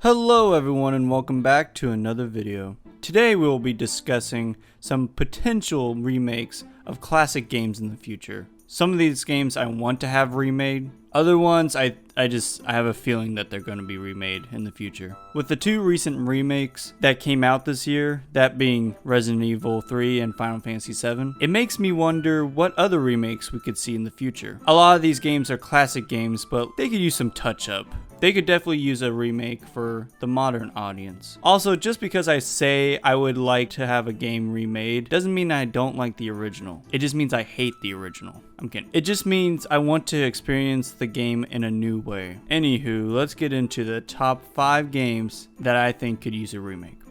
Hello everyone and welcome back to another video. Today we will be discussing some potential remakes of classic games in the future. Some of these games I want to have remade, other ones I have a feeling that they're going to be remade in the future. With the two recent remakes that came out this year, that being Resident Evil 3 and Final Fantasy 7, it makes me wonder what other remakes we could see in the future. A lot of these games are classic games, but they could use some touch up. They could definitely use a remake for the modern audience. Also, just because I say I would like to have a game remade doesn't mean I don't like the original. It just means I hate the original. I'm kidding. It just means I want to experience the game in a new way. Anywho, let's get into the top 5 games that I think could use a remake.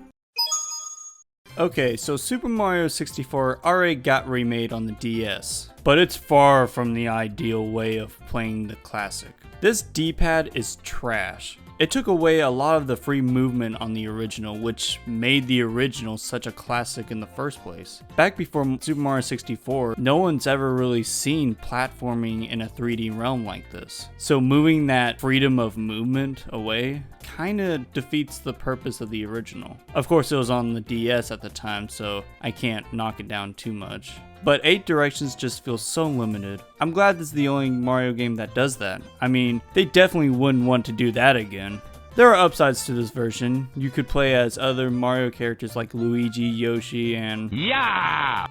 Okay, so Super Mario 64 already got remade on the DS, but it's far from the ideal way of playing the classic. This D-pad is trash. It took away a lot of the free movement on the original, which made the original such a classic in the first place. Back before Super Mario 64, no one's ever really seen platforming in a 3D realm like this. So moving that freedom of movement away kinda defeats the purpose of the original. Of course it was on the DS at the time, so I can't knock it down too much. But 8 Directions just feels so limited. I'm glad this is the only Mario game that does that. I mean, they definitely wouldn't want to do that again. There are upsides to this version. You could play as other Mario characters like Luigi, Yoshi, and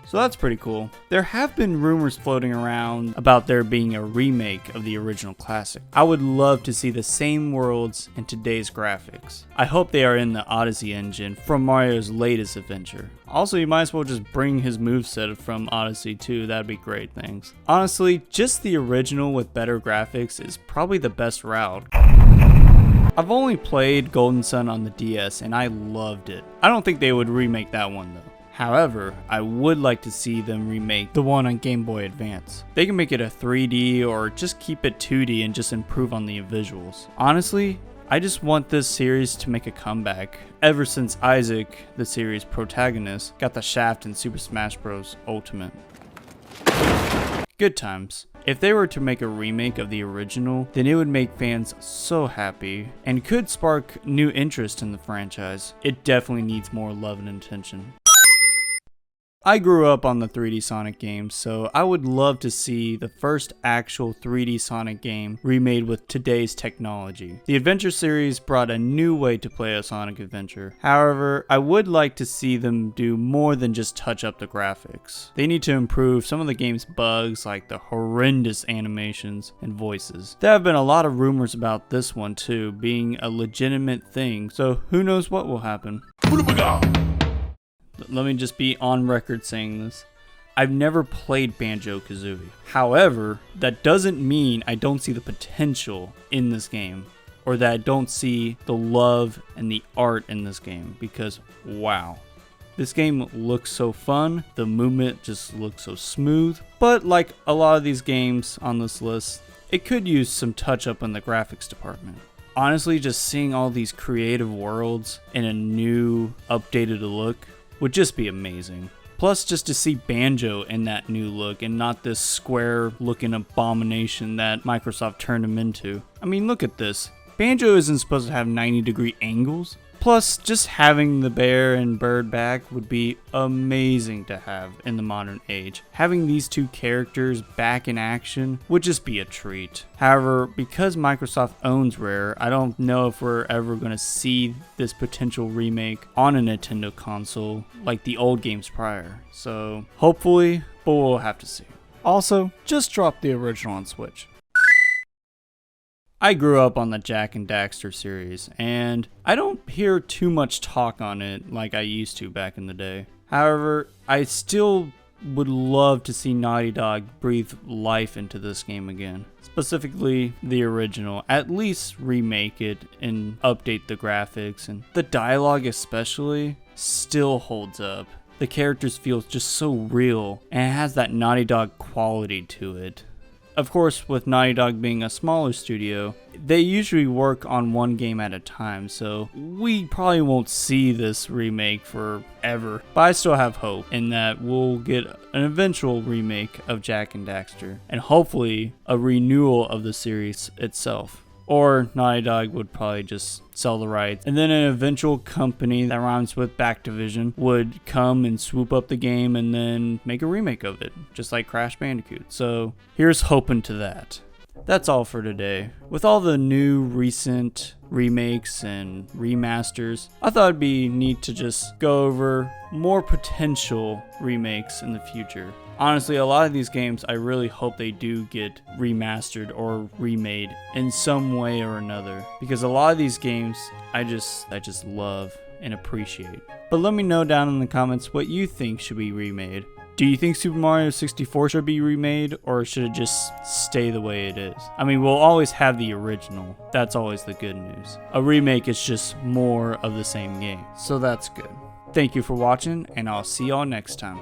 so that's pretty cool. There have been rumors floating around about there being a remake of the original classic. I would love to see the same worlds in today's graphics. I hope they are in the Odyssey engine from Mario's latest adventure. Also, you might as well just bring his moveset from Odyssey too, that'd be great, thanks. Honestly, just the original with better graphics is probably the best route. I've only played Golden Sun on the DS and I loved it. I don't think they would remake that one though. However, I would like to see them remake the one on Game Boy Advance. They can make it a 3D or just keep it 2D and just improve on the visuals. Honestly, I just want this series to make a comeback ever since Isaac, the series protagonist, got the shaft in Super Smash Bros. Ultimate. Good times. If they were to make a remake of the original, then it would make fans so happy and could spark new interest in the franchise. It definitely needs more love and attention. I grew up on the 3D Sonic games, so I would love to see the first actual 3D Sonic game remade with today's technology. The Adventure series brought a new way to play a Sonic adventure. However, I would like to see them do more than just touch up the graphics. They need to improve some of the game's bugs, like the horrendous animations and voices. There have been a lot of rumors about this one too, being a legitimate thing, so who knows what will happen. Let me just be on record saying this. I've never played Banjo Kazooie. However, that doesn't mean I don't see the potential in this game, or that I don't see the love and the art in this game, because wow. This game looks so fun, the movement just looks so smooth, but like a lot of these games on this list, it could use some touch up in the graphics department. Honestly, just seeing all these creative worlds in a new, updated look would just be amazing. Plus, just to see Banjo in that new look and not this square looking abomination that Microsoft turned him into. I mean, look at this. Banjo isn't supposed to have 90-degree angles. Plus, just having the bear and bird back would be amazing to have in the modern age. Having these two characters back in action would just be a treat. However, because Microsoft owns Rare, I don't know if we're ever going to see this potential remake on a Nintendo console like the old games prior. So, hopefully, but we'll have to see. Also, just drop the original on Switch. I grew up on the Jak and Daxter series, and I don't hear too much talk on it like I used to back in the day. However, I still would love to see Naughty Dog breathe life into this game again. Specifically, the original. At least remake it and update the graphics, and the dialogue especially still holds up. The characters feel just so real, and it has that Naughty Dog quality to it. Of course, with Naughty Dog being a smaller studio, they usually work on one game at a time, so we probably won't see this remake forever. But I still have hope in that we'll get an eventual remake of Jak and Daxter, and hopefully a renewal of the series itself. Or Naughty Dog would probably just sell the rights. And then an eventual company that rhymes with Activision would come and swoop up the game and then make a remake of it, just like Crash Bandicoot. So here's hoping to that. That's all for today. With all the new recent remakes and remasters, I thought it'd be neat to just go over more potential remakes in the future. Honestly, a lot of these games, I really hope they do get remastered or remade in some way or another, because a lot of these games I just love and appreciate. But let me know down in the comments what you think should be remade. Do you think Super Mario 64 should be remade, or should it just stay the way it is? I mean, we'll always have the original. That's always the good news. A remake is just more of the same game, so that's good. Thank you for watching, and I'll see y'all next time.